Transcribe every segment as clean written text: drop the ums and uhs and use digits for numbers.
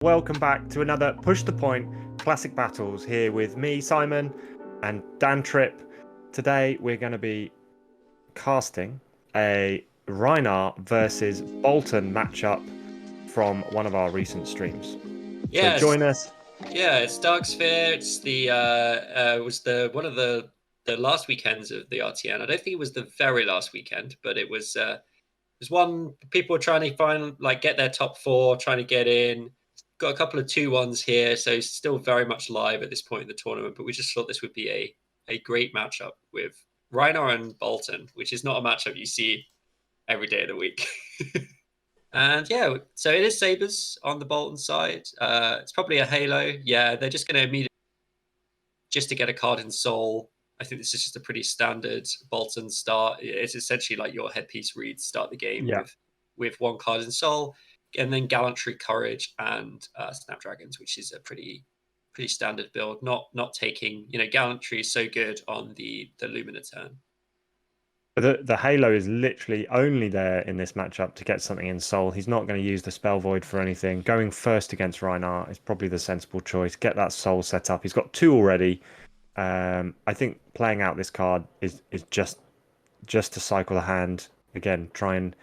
Welcome back to another Push the Point Classic Battles here with me, Simon, and Dan Tripp. Today we're going to be casting a Rhinar versus Bolton matchup from one of our recent streams. So Yes, join us. yeah, it's Dark Sphere. It's the it was the one of the last weekends of the RTN. I don't think it was the very last weekend, but it was one people were trying to find get their top four, trying to get in. Got a couple of 2-1s here, so still very much live at this point in the tournament. But we just thought this would be a great matchup with Rhino and Bolton, which is not a matchup you see every day of the week. And yeah, so it is Sabres on the Bolton side. It's probably a Halo. Yeah, they're just going to immediately just to get a card in Soul. I think this is just a pretty standard Bolton start. It's essentially like your headpiece read start the game Yeah. with one card in Soul, and then Gallantry, Courage, and Snapdragons, which is a pretty standard build. Not taking Gallantry is so good on the Lumina turn. But the Halo is literally only there in this matchup to get something in Soul. He's not going to use the Spell Void for anything. Going first against Rhinar is probably the sensible choice. Get that Soul set up. He's got two already. I think playing out this card is just to cycle the hand again. Try and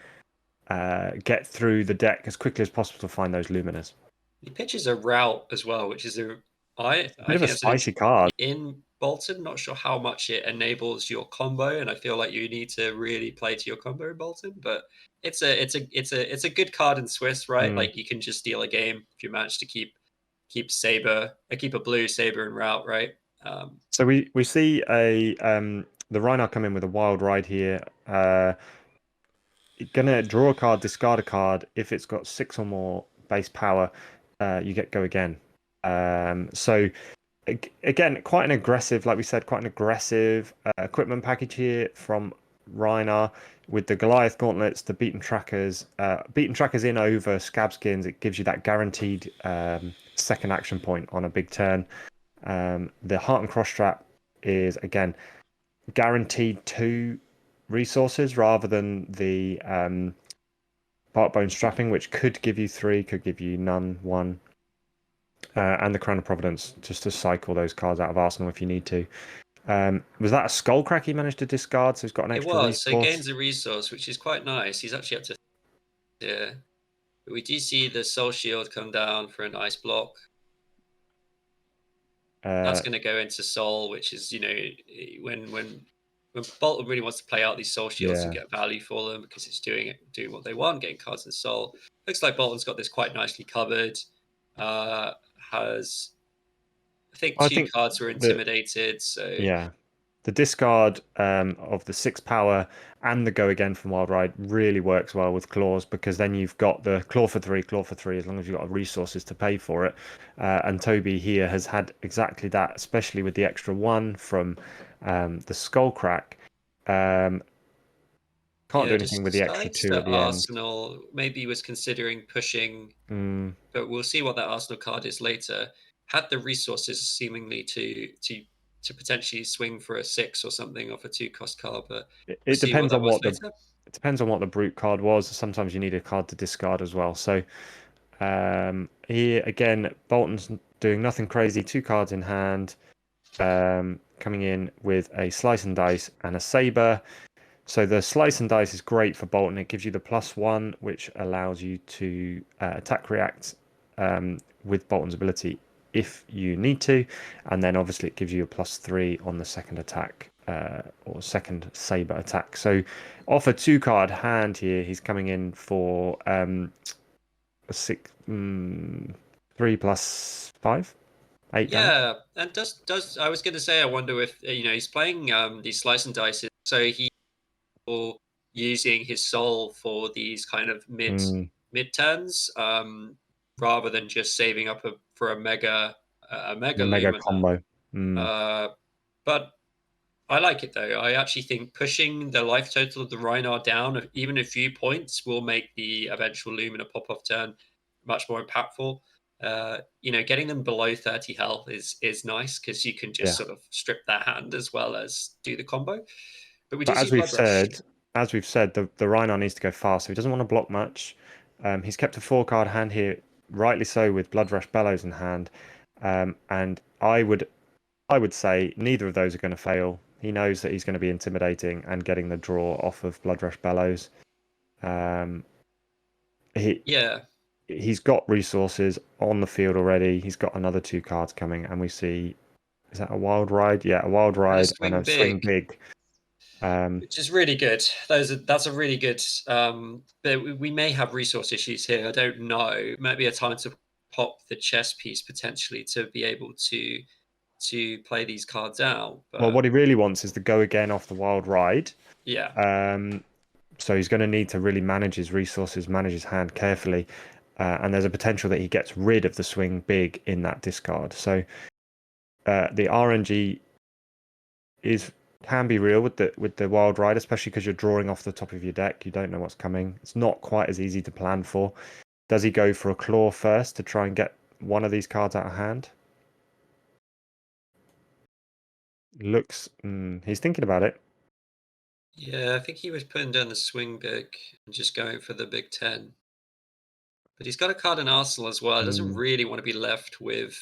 get through the deck as quickly as possible to find those Luminous. He pitches a route as well, which is I Bit of a think that's an spicy card. in Bolton. Not sure how much it enables your combo, and I feel like you need to really play to your combo in Bolton. But it's a good card in Swiss, right? Mm. Like you can just steal a game if you manage to keep a blue Saber in route, right? So we see the Rhino come in with a wild ride here. Gonna draw a card, discard a card. If it's got 6 or more base power, you get go again. So again, quite an aggressive, like we said, quite an aggressive equipment package here from Rhinar with the Goliath gauntlets, the beaten trackers. Beaten trackers in over scab skins. It gives you that guaranteed second action point on a big turn. The Heart and Cross Strap is again guaranteed 2 resources rather than the Bark Bone Strapping, which could give you 3, could give you none, 1. And the Crown of Providence, just to cycle those cards out of Arsenal if you need to. Was that a Skullcrack he managed to discard? So he's got an it extra was so it resource. gains a resource, which is quite nice. He's actually up to yeah. But we do see the Soul Shield come down for an ice block. That's going to go into Soul, which is when Bolton really wants to play out these Soul Shields and Yeah. get value for them because it's doing what they want, getting cards in Soul. Looks like Bolton's got this quite nicely covered. Has I think I 2 think cards were that, intimidated, so yeah, the discard of the 6 power and the go again from Wild Ride really works well with claws, because then you've got the claw for 3 as long as you've got resources to pay for it. And Toby here has had exactly that, especially with the extra 1 from the Skullcrack. Can't do yeah, anything with the extra 2 decides at that the end. Arsenal maybe was considering pushing, Mm, but we'll see what that Arsenal card is later. Had the resources seemingly to potentially swing for a 6 or something off a 2-cost card, but we'll it see what depends that on was what the later. it depends on what the brute card was. Sometimes you need a card to discard as well. So here again, Bolton's doing nothing crazy. 2 cards in hand, coming in with a slice and dice and a saber. So the slice and dice is great for Bolton. It gives you the +1, which allows you to attack react with Bolton's ability if you need to, and then obviously it gives you a +3 on the second attack or second saber attack. So off a 2-card hand here, he's coming in for a 3 + 5, 8 damage. Yeah, and does I was going to say, I wonder if he's playing these slice and dice, so he using his soul for these kind of Mm, mid turns, rather than just saving up for a mega the mega lumina. combo. Mm, But I like it though. I actually think pushing the life total of the Rhinar down even a few points will make the eventual Lumina pop off turn much more impactful. Getting them below 30 health is nice because you can just yeah. sort of strip their hand as well as do the combo. But we do But see Blood Rush. as we've said, the Rhino needs to go fast, so he doesn't want to block much. He's kept a 4-card hand here rightly so, with Bloodrush Bellows in hand. And I would say neither of those are going to fail. He knows that he's going to be intimidating and getting the draw off of Bloodrush Bellows. Um, he Yeah, he's got resources on the field already. He's got another two cards coming, and we see, is that a Wild Ride? Yeah, a Wild and a Ride and swing a Swing big, Big. which is really good. That's a really good. But we may have resource issues here. I don't know. Maybe a time to pop the chess piece potentially to be able to play these cards out. Well, But what he really wants is to go again off the Wild Ride. yeah, Um, so he's going to need to really manage his resources, manage his hand carefully, and there's a potential that he gets rid of the Swing Big in that discard. So the RNG is can be real with the Wild Ride, especially because you're drawing off the top of your deck. You don't know what's coming. It's not quite as easy to plan for. Does he go for a claw first to try and get one of these cards out of hand? He's thinking about it. yeah. I think he was putting down the swing big and just going for the Big Ten. But he's got a card in Arsenal as well. He doesn't Mm, really want to be left with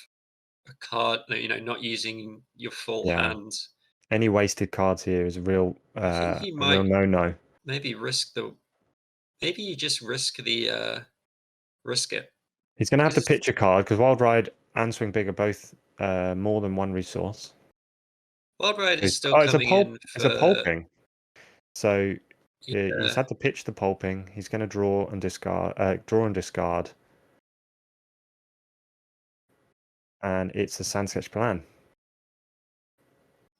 a card, not using your full yeah. hand. Any wasted cards here is I think he a real might no-no. maybe maybe you just risk it He's going to have to because pitch a card because Wild Ride and Swing Big are both more than one resource. Wild Ride So is still coming in It's a for pulping. So he's yeah. had to pitch the pulping. He's going to draw and discard, and it's a sand sketch plan.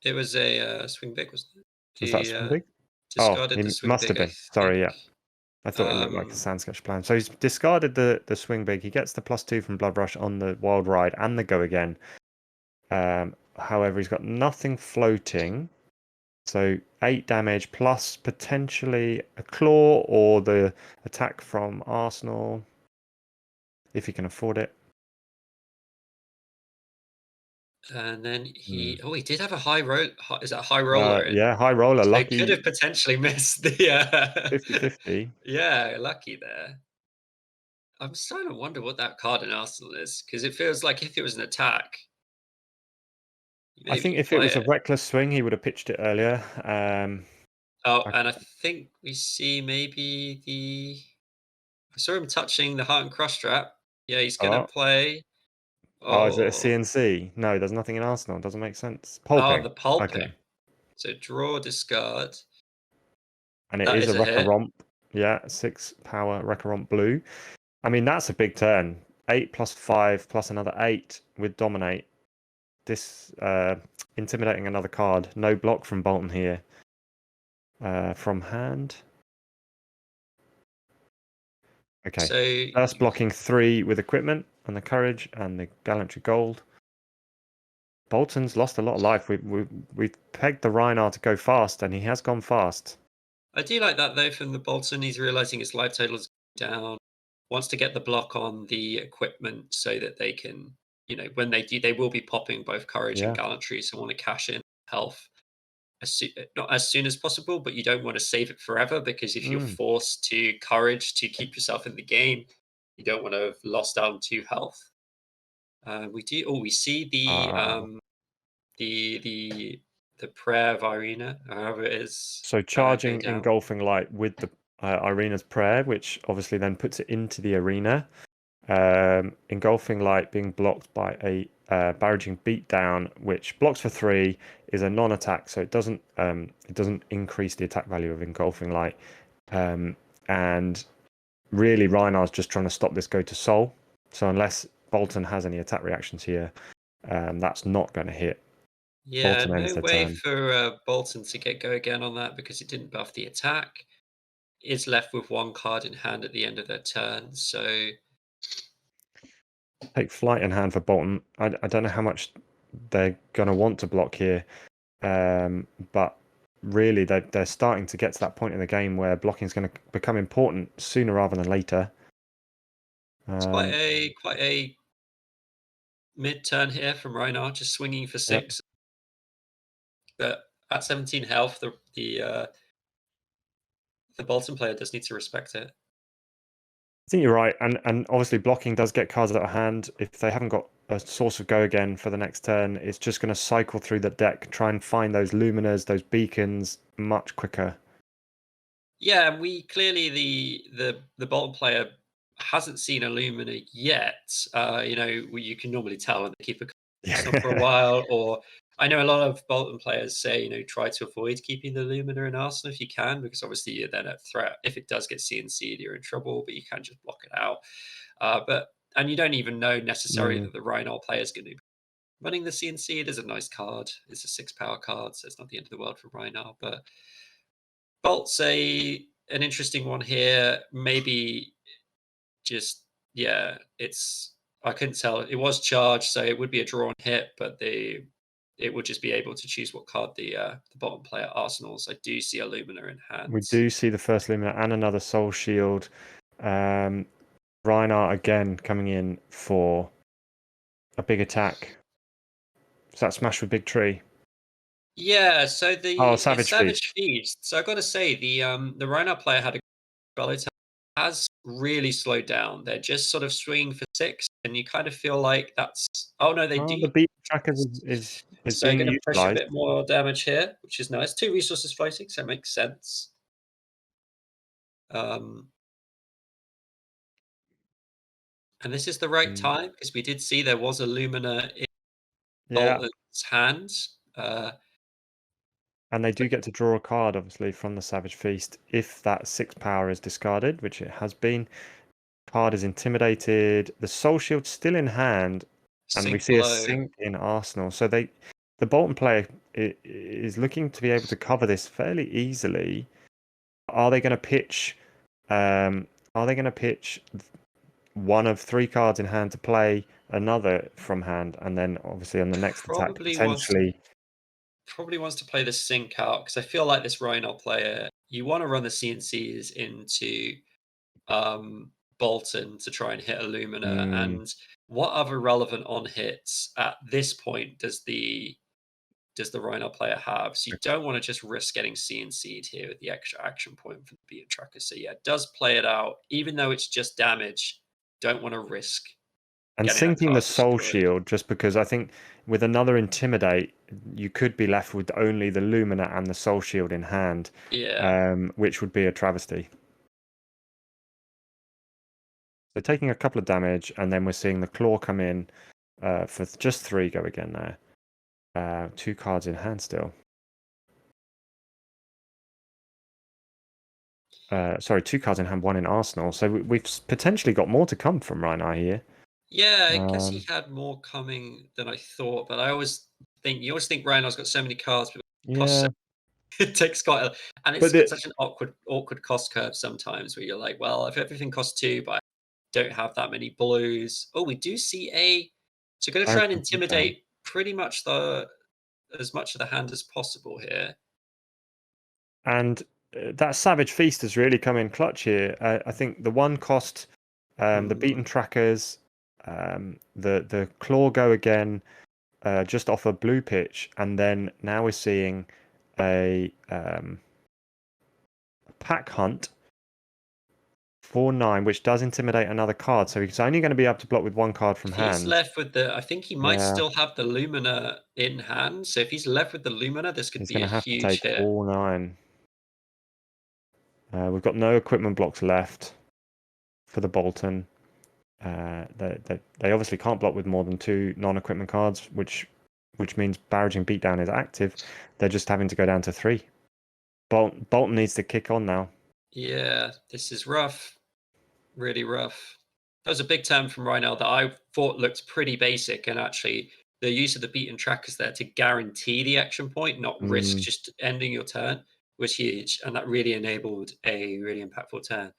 It was a swing big, wasn't it? Was that He Swing Big? Oh, discarded the he swing must have big, I been. think. Sorry, yeah. I thought it looked like a Um, sand sketch plan. So he's discarded the Swing Big. He gets the +2 from Blood Rush on the Wild Ride and the Go Again. However, he's got nothing floating. So 8 damage plus potentially a claw or the attack from Arsenal, if he can afford it. and then Hmm. he did have a high roll. Is that a high roller in? Yeah, high roller, So he could lucky have potentially missed the 50-50. yeah, lucky there. I'm starting to wonder what that card in Arsenal is because it feels like if it was an attack, I maybe think you if it play was a it. reckless swing, he would have pitched it earlier. Oh, I, and I think we see maybe I saw him touching the heart and cross strap. Yeah, he's gonna oh, play. is it a Oh, CNC? No, there's nothing in Arsenal. It doesn't make sense. oh, Pulping. the pulping. Okay. So draw, discard. And it That is is a a Wrecker hit. Romp. Yeah, 6 power Wrecker Romp blue. I mean, that's a big turn. 8 plus 5 plus another 8 with Dominate. This intimidating another card. No block from Bolton here. From hand. Okay. So First you, blocking 3 with equipment and the courage and the gallantry gold. Bolton's lost a lot of life. We've pegged the Rhinar to go fast, and he has gone fast. I do like that though from the Bolton. He's realizing his life total is down. Wants to get the block on the equipment so that they can, when they do, they will be popping both courage and Yeah. gallantry. So want to cash in health not as soon as possible, but you don't want to save it forever because if you're Mm. forced to courage to keep yourself in the game, you don't want to have lost down to health. We do. Oh, we see Ah. the prayer of Irina, however it is, So go charging down. engulfing light with the Irina's prayer, which obviously then puts it into the arena. Engulfing light being blocked by a barraging beatdown, which blocks for 3, is a non-attack, so it doesn't increase the attack value of engulfing light. And really, Rhinar's just trying to stop this go to soul. So unless Bolton has any attack reactions here, that's not going to hit. Yeah, Bolton ends no their way turn. for Bolton to get go again on that because it didn't buff the attack. Is left with one card in hand at the end of their turn, so Take flight in hand for Bolton. I don't know how much they're going to want to block here, but really they're starting to get to that point in the game where blocking is going to become important sooner rather than later. it's quite Um, a mid turn here from Rhinar, just swinging for yep. 6. But at 17 health, the Bolton player does need to respect it. think you're right, and obviously blocking does get cards out of hand. If they haven't got a source of go again for the next turn, it's just going to cycle through the deck, try and find those luminas, those beacons much quicker. Yeah, we clearly the Bolton player hasn't seen Illumina yet. You can normally tell when they keep a Arsenal for a Yeah. while, or I know a lot of Bolton players say, try to avoid keeping the Lumina in Arsenal if you can, because obviously you're then at threat. If it does get CNC'd, you're in trouble, but you can just block it out. And you don't even know necessarily Mm, that the Rhino player is going to be running the CNC. It is a nice card. It's a 6 power card, so it's not the end of the world for Rhino, but Bolt's an interesting one here. Maybe just it's I couldn't tell. It was charged, so it would be a drawn hit, but it would just be able to choose what card the bottom player arsenals. I do see a Lumina in we hands. do see the first Lumina and another Soul Shield. Rhinar again coming in for a big attack. Is that smash with big tree? Yeah, so Oh, it's Savage Savage Feast. Feast. So I got to say the Rhino player had a Bolton has really slowed down. They're just sort of swinging for 6, and you kind of feel like that's oh no, they Oh, do. the beat tracker is So being going to push a utilized. bit more damage here, which is nice. 2 resources floating, so it makes sense. Um, and this is the right Mm, time because we did see there was a Lumina in yeah, Bolton's hands. and they do get to draw a card, obviously, from the Savage Feast if that 6 power is discarded, which it has been. Card is intimidated. The Soul Shield's still in hand, and we Sink see a below. sink in Arsenal. So the Bolton player is looking to be able to cover this fairly easily. Are they going to pitch? Are they going to pitch one of 3 cards in hand to play another from hand, and then obviously on the next attack Probably wants to potentially? play the sink out because I feel like this Rhino player, you want to run the CNCs into Bolton to try and hit a Lumina. Mm, And what other relevant on hits at this point does the Rhino player have? So you don't want to just risk getting CNC'd here with the extra action point from the beaten tracker. So yeah, it does play it out, even though it's just damage. Don't want to risk and getting that sinking the card Soul destroyed. Shield, just because I think with another Intimidate, you could be left with only the Lumina and the Soul Shield in hand, Yeah. which would be a travesty. So taking a couple of damage, and then we're seeing the Claw come in for just 3 go again there. 2 cards in hand still. Sorry, 2 cards in hand, 1 in Arsenal. So we've potentially got more to come from Rhinar here. Yeah, I guess he Um, had more coming than I thought, but you always think Rhiно's got so many cards, but it costs so yeah, it takes quite a and but it's got such an awkward cost curve sometimes where you're like, well, if everything costs 2, but I don't have that many blues. Oh, we do see so gonna try and barraging beatdown. intimidate pretty much the as much of the hand as possible here. And that Savage Feast has really come in clutch here. I think the one cost, the Hmm. beaten trackers, the claw go again, just off a blue pitch, and then now we're seeing a pack hunt 4/9, which does intimidate another card. So he's only going to be able to block with 1 card from If he's hand. left with I think he might Yeah, still have the Lumina in hand. So if he's left with the Lumina, this could he's be going a to have to huge take hit. all 9. We've got no equipment blocks left for the Bolton. They obviously can't block with more than 2 non-equipment cards, which means barraging beatdown is active. They're just having to go down to 3. Bolton needs to kick on now. Yeah, this is rough. Really rough. That was a big turn from Rhino that I thought looked pretty basic, and actually the use of the beaten trackers there to guarantee the action point, not risk Mm, just ending your turn, was huge, and that really enabled a really impactful turn.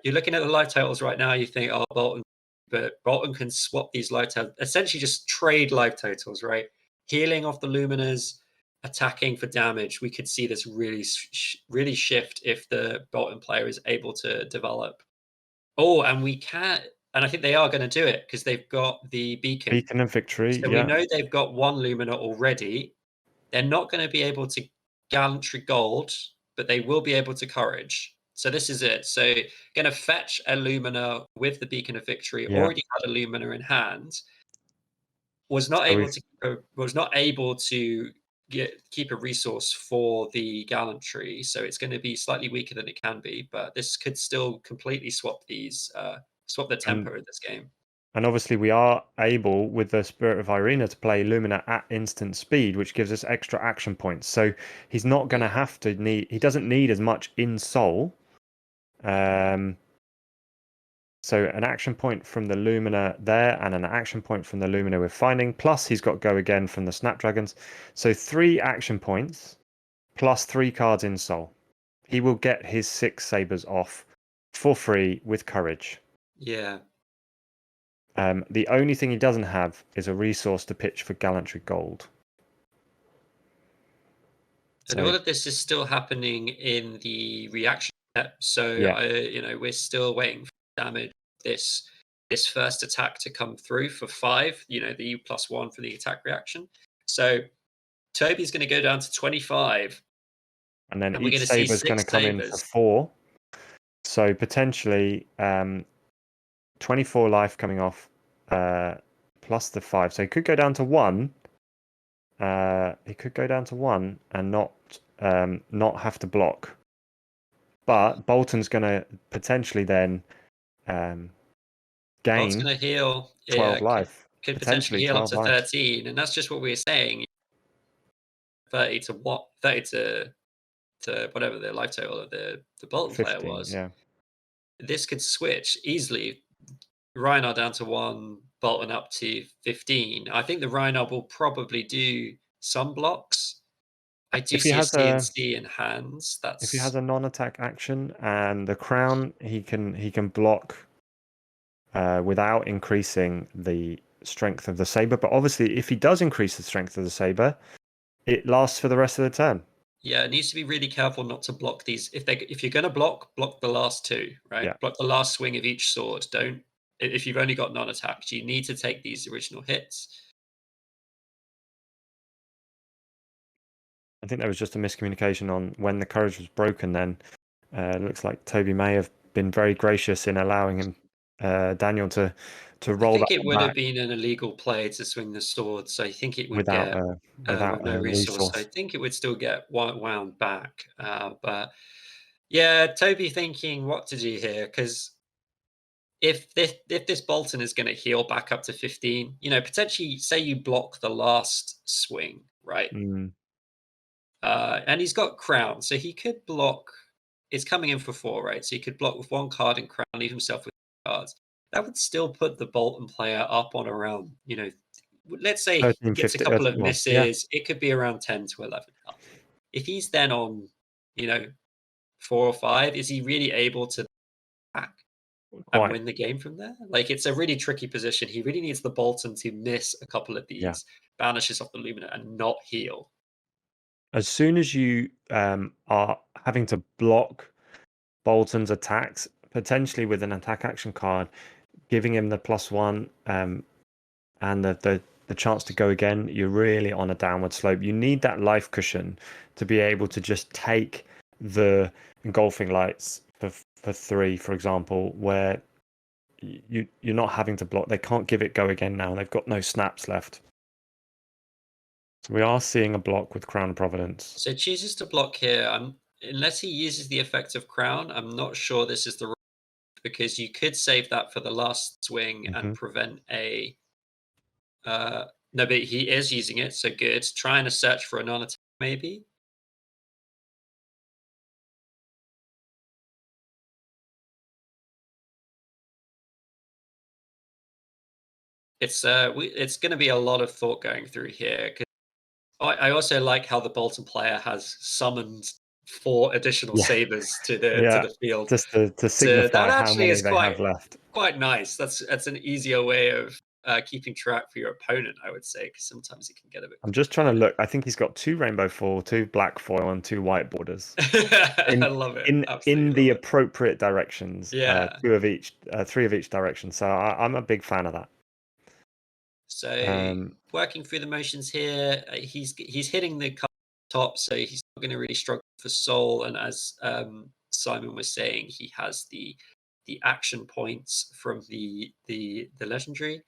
You're looking at the life totals right now. You think, oh, Bolton, but Bolton can swap these life totals, essentially just trade life totals, right? Healing off the Luminas, attacking for damage. We could see this really shift if the Bolton player is able to develop. Oh, and we can, and I think they are going to do it because they've got the beacon. beaten and victory, So we yeah. know they've got one Lumina already. They're not going to be able to gallantry gold, but they will be able to courage. So this is it. So gonna fetch a Lumina with the Beacon of Victory. Yeah. Already had a Lumina in hand. Was not So able we've to was not able to keep a resource for the gallantry. So it's going to be slightly weaker than it can be. But this could still completely swap swap the and tempo of this game. and obviously we are able with the Spirit of Irina to play Lumina at instant speed, which gives us extra action points. So he's not going to Yeah. have to need. He doesn't need as much in Soul. So an action point from the Lumina there and an action point from the Lumina we're finding. Plus he's got Go Again from the Snapdragons. So 3 action points plus 3 cards in Soul. He will get his 6 sabers off for free with Courage. Yeah. The only thing he doesn't have is a resource to pitch for Gallantry Gold. And So all of this is still happening in the reaction step. So yeah, we're still waiting for damage. This first attack to come through for 5. The U+1 for the attack reaction. So Toby's going to go down to 25, and then and we're each going to see saber is going to 6 come in for sabers. 4. So potentially 24 life coming off plus the 5. So he could go down to 1. He could go down to 1 and not have to block. But Bolton's going to potentially then Bolt's gain going to heal. 12 Yeah, life, could potentially potentially heal up 12 to life. 13, and that's just what we were saying. 30 to what? 30 to whatever the life total of the Bolton player 15, was. yeah. This could switch easily. Rhinar down to 1, Bolton up to 15. I think the Rhinar will probably do some blocks. I do If he see a has a CNC in hands. if he has That's a non-attack action and the crown, he can block without increasing the strength of the saber. But obviously, if he does increase the strength of the saber, it lasts for the rest of the turn. Yeah, it needs to be really careful not to block these. If you're going to block the last 2, right? Yeah, Block the last swing of each sword. Don't if you've only got non-attacks, you need to take these original hits. I think there was just a miscommunication on when the courage was broken. Then it looks like Toby may have been very gracious in allowing him Daniel to I roll that think it one would have back been an illegal play to swing the sword, so I think it would without get with no a resource. So I resource. think it would still get wound back. But yeah, Toby thinking what to do here because if this Bolton is going to heal back up to 15, potentially say you block the last swing, right? Mm. And he's got crown, so he could block. It's coming in for 4, right? So he could block with 1 card and crown, leave himself with cards. That would still put the Bolton player up on around, let's say he 13, gets a 15. couple of Well, yeah, misses. It could be around 10 to 11 up. If he's then on, you know, 4 or 5, is he really able to back and quite. win the game from there? Like, it's a really tricky position. He really needs the Bolton to miss a couple of Yeah. these banishes off the Lumina and not heal. As soon as you are having to block Bolton's attacks, potentially with an attack action card, giving him the +1 and the chance to go again, you're really on a downward slope. You need that life cushion to be able to just take the engulfing lights for 3, for example, where you're not having to block. They can't give it go again now. They've got no snaps left. So we are seeing a block with Crown Providence. So chooses to block here. Unless he uses the effect of crown, I'm not sure this is the right, because you could save that for the last swing and Hmm. prevent a. No, but he is using it, so good. Trying to search for a non-attack, maybe. It's going to be a lot of thought going through here. 'Cause I also like how the Bolton player has summoned 4 additional Yeah, sabers to yeah. the field. Just to So that signify how actually many is they have quite left. quite nice. That's an easier way of keeping track for your opponent, I would say, because sometimes it can get a bit I'm just trying to look. I think he's got 2 rainbow foil, 2 black foil, and 2 white borders I in love it. in Absolutely the love it. appropriate directions. Yeah. 2 of each, 3 of each direction. So I'm a big fan of that. So Um, working through the motions here, he's hitting the top, so he's not going to really struggle for soul. And as Simon was saying, he has the action points from the legendary.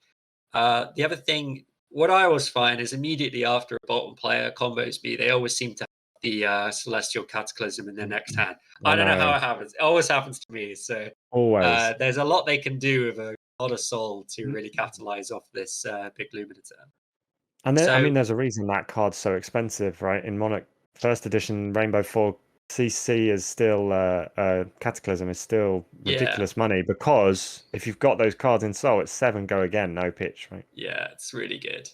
The other thing, what I always find is immediately after a Bolton player combos me, they always seem to have the Celestial Cataclysm in their next hand. I I don't know how know. it happens. It always happens to me. So Always. there's a lot they can do with a lot of soul to really capitalize off this big Lumina turn. And then, I So mean, there's a reason that card's so expensive, right? In Monarch First Edition, Rainbow 4 CC is still Cataclysm is still yeah, ridiculous money because if you've got those cards in Soul, it's 7 go again, no pitch, right? yeah, it's really good.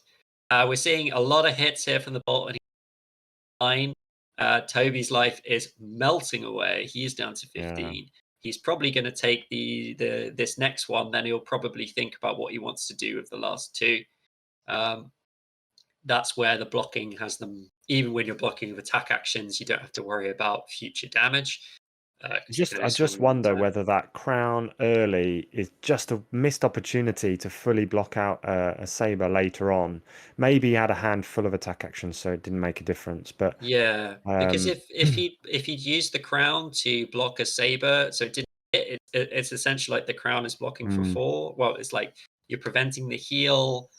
We're seeing a lot of hits here from the Bolton line. Toby's life is melting away. He's down to Yeah. 15. He's probably going to take the this next one. Then he'll probably think about what he wants to do with the last two. Um, that's where the blocking has them. Even when you're blocking with attack actions, you don't have to worry about future damage because you can only I swing just them one wonder time. whether that crown early is just a missed opportunity to fully block out a saber later on. Maybe he had a hand full of attack actions, so it didn't make a difference. But Yeah, because um, if he'd used the crown to block a saber, so it didn't hit, it's essentially like the crown is blocking for mm, 4. Well, it's like you're preventing the heal.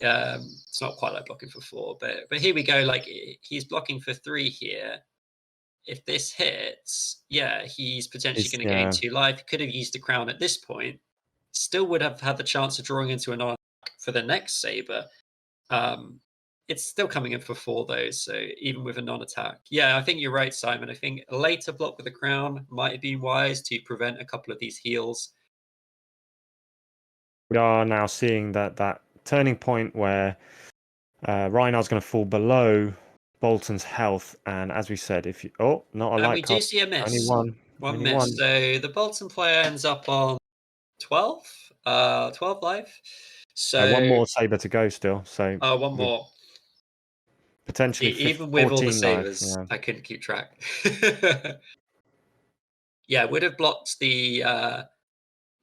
It's not quite like blocking for 4, but here we go. Like he's blocking for 3 here. If this hits, yeah, he's potentially it's going to gain yeah. 2 life. He could have used the crown at this point. Still would have had the chance of drawing into an for the next saber. Um, it's still coming in for 4 though, so even with a non-attack. Yeah, I think you're right, Simon. I think a later block with the crown might have been wise to prevent a couple of these heals. We are now seeing that turning point where Rhinar's going to fall below Bolton's health, and as we said, if you not a And we light do card, see a only miss. one, One only miss. one. So the Bolton player ends up on 12, 12 life. One So more saber to go still, so one with more. potentially Even with all the 14 life. savers, Yeah. I couldn't keep track. Yeah, would have blocked the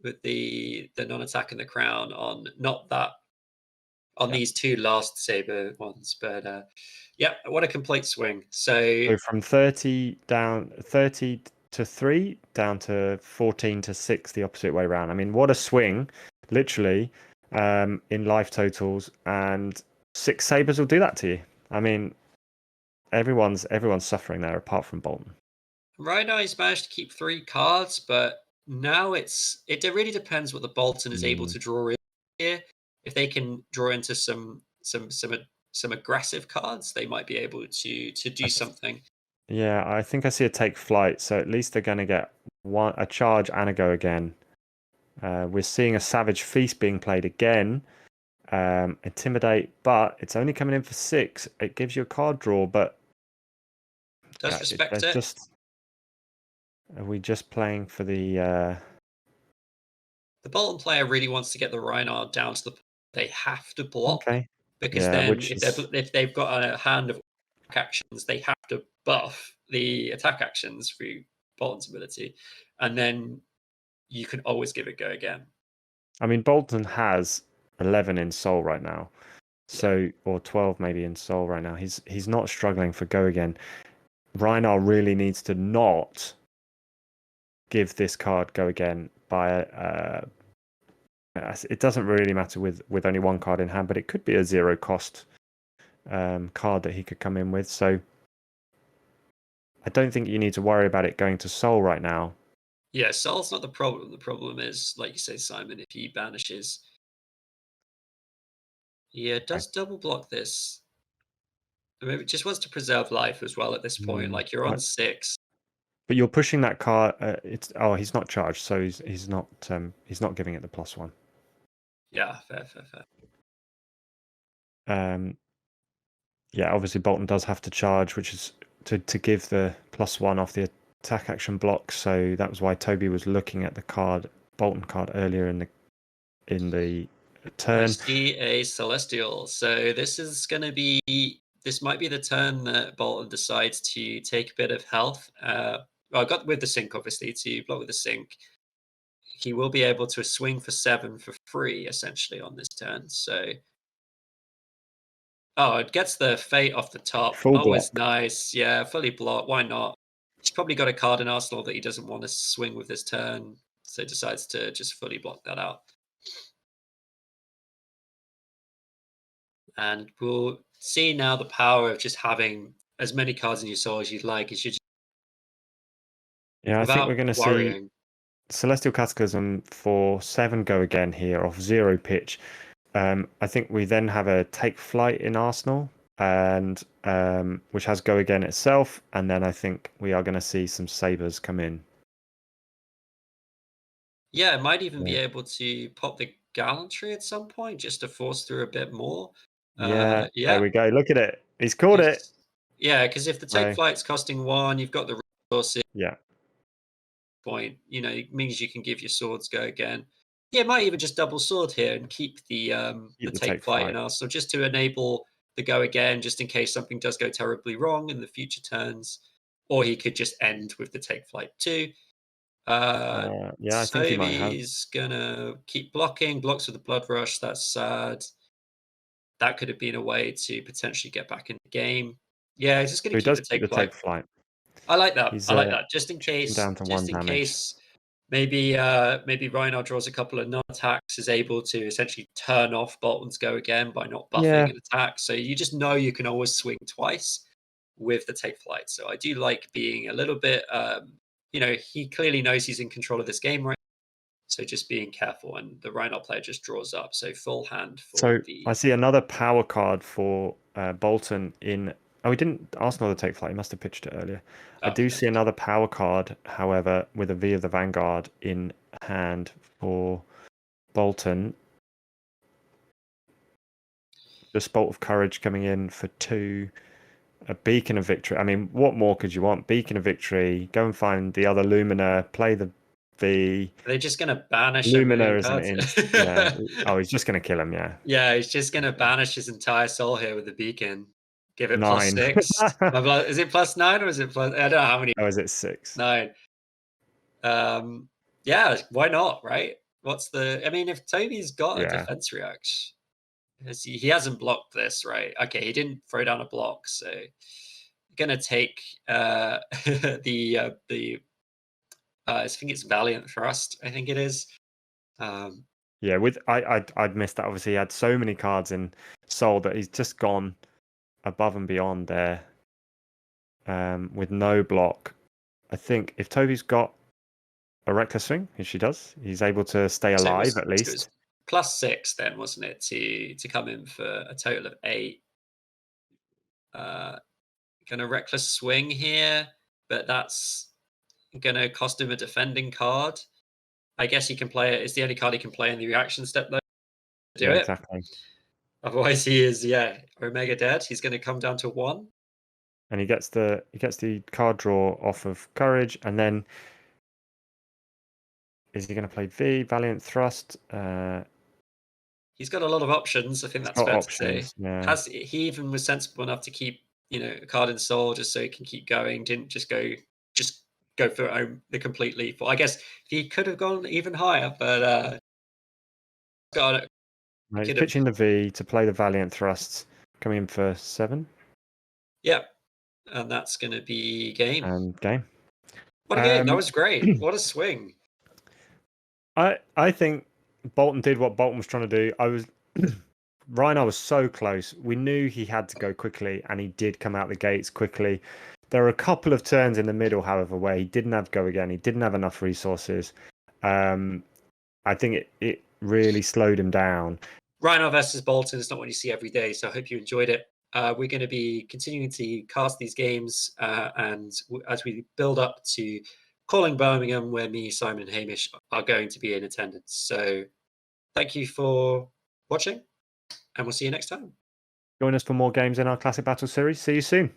with the non-attack and the crown on not that on Yeah. these 2 last saber ones, but yeah, what a complete swing. So So from 30 down, 30 to 3 down to 14 to 6, the opposite way around. I mean, what a swing, literally, in life totals, and 6 sabers will do that to you. I mean, everyone's suffering there apart from Bolton. Rhino has managed to keep 3 cards, but now it really depends what the Bolton is able Mm. to draw in here. If they can draw into some aggressive cards, they might be able to I do th- something. yeah, I think I see a take flight, so at least they're going to get a charge and a go again. We're seeing a Savage Feast being played again. Intimidate, but it's only coming in for 6. It gives you a card draw, but Does respect there's it. just are we just playing for the The Bolton player really wants to get the Rhinar down to the point they have to block, okay. because Yeah, then which is if they've got a hand of attack actions, they have to buff the attack actions through Bolton's ability, and then you can always give it go again. I mean Bolton has 11 in soul right now. Yeah, So or 12 maybe in soul right now. He's not struggling for go again. Rhino really needs to not give this card go again by it doesn't really matter with only one card in hand, but it could be a 0 cost card that he could come in with. So I don't think you need to worry about it going to soul right now. yeah. Soul's not the problem. The problem is, like you say, Simon, if he banishes. Yeah, it Okay. does double block this. Maybe it just wants to preserve life as well at this point. Like you're on 6. But you're pushing that card. It's he's not charged, so he's not giving it the +1. Yeah, fair, fair, fair. Um, yeah, obviously Bolton does have to charge, which is to give the +1 off the attack action block. So that was why Toby was looking at the card Bolton card earlier in the I turn. see a Celestial. So this is going to be. This might be the turn that Bolton decides to take a bit of health. Well, I got with the sync, obviously, to block with the sync. He will be able to swing for 7 for free, essentially, on this turn. So, oh, it gets the fate off the top. Full Always block. nice. Yeah, fully block. Why not? He's probably got a card in Arsenal that he doesn't want to swing with this turn, so decides to just fully block that out. And we'll see now the power of just having as many cards in your soul as you'd like. Is you just, Yeah, I think we're without going to see worrying. Celestial Cataclysm for 7 go again here off 0 pitch. I think we then have a Take Flight in Arsenal, and which has go again itself, and then I think we are going to see some Sabres come in. Yeah, it might even be Yeah. able to pop the Gallantry at some point just to force through a bit more. Yeah, there Yeah, we go. Look at it. He's caught it. yeah, because if the Take So, Flight's costing 1, you've got the resources yeah, point, it means you can give your swords go again. Yeah, it might even just double sword here and keep keep the the Take Take Flight in Flight. Arsenal just to enable the go again, just in case something does go terribly wrong in the future turns. Or he could just end with the Take Flight too. Yeah, I think he might have. Sovi's gonna keep blocking, blocks with the Blood Rush. That's sad. That could have been a way to potentially get back in the game. Yeah, he's just So gonna he keep does the keep Take the Flight. Take Flight. I like that. He's I like that. Just in chipping case, down to 1 damage. maybe Rhino draws a couple of non-attacks, is able to essentially turn off Bolton's go again by not buffing Yeah. an attack. So you just know you can always swing twice with the Take Flight. So I do like being a little bit he clearly knows he's in control of this game right. So just being careful, and the Rhino player just draws up. So full hand for So I the. see another power card for Bolton in. Oh, he didn't Arsenal the Take Flight. He must have pitched it earlier. I Oh, do no. see another power card, however, with a V of the Vanguard in hand for Bolton. The Bolt of Courage coming in for 2. A Beacon of Victory. I mean, what more could you want? Beacon of Victory. Go and find the other Lumina. Play the V. Are they just going to banish a Lumina million is an cards? int. Yeah. Oh, he's just going to kill him. Yeah. Yeah, he's just going to banish his entire soul here with the beacon. Give it 9. +6. Is it +9 or is it plus? I don't know how many. Oh, is it 6? 9. Yeah, why not, right? I mean, if Toby's got a Yeah. defense reaction, he hasn't blocked this, right? Okay, he didn't throw down a block, so gonna take the I think it's Valiant Thrust. I think it is. Yeah, with I'd missed that. Obviously, he had so many cards in Soul that he's just gone above and beyond there, with no block. I think if Toby's got a Reckless Swing, as she does, he's able to stay So it alive was at least. +6 then, wasn't it, to come in for a total of 8. Gonna Reckless Swing here, but that's gonna cost him a defending card. I guess he can play it. It's the only card he can play in the reaction step though to do Yeah, it. exactly. Otherwise, he is Omega dead. He's gonna come down to 1. And he gets the card draw off of Courage, and then is he going to play V Valiant Thrust? He's got a lot of options. I think He's that's got fair to say. options. Yeah. He even was sensible enough to keep a card in soul just so he can keep going. Didn't just go for the complete lethal. I guess he could have gone even higher, but got it. No, he's Could have. pitching the V to play the Valiant Thrusts, coming in for 7 Yeah, and that's going to be game. and game. What a game! That was great. What a swing. I think Bolton did what Bolton was trying to do. Rhino was so close. We knew he had to go quickly, and he did come out the gates quickly. There were a couple of turns in the middle, however, where he didn't have go again. He didn't have enough resources. I think it really slowed him down. Rhino versus Bolton is not what you see every day, so I hope you enjoyed it. We're going to be continuing to cast these games, and as we build up to calling Birmingham, where me, Simon, and Hamish are going to be in attendance. So thank you for watching, and we'll see you next time. Join us for more games in our Classic Battle series. See you soon.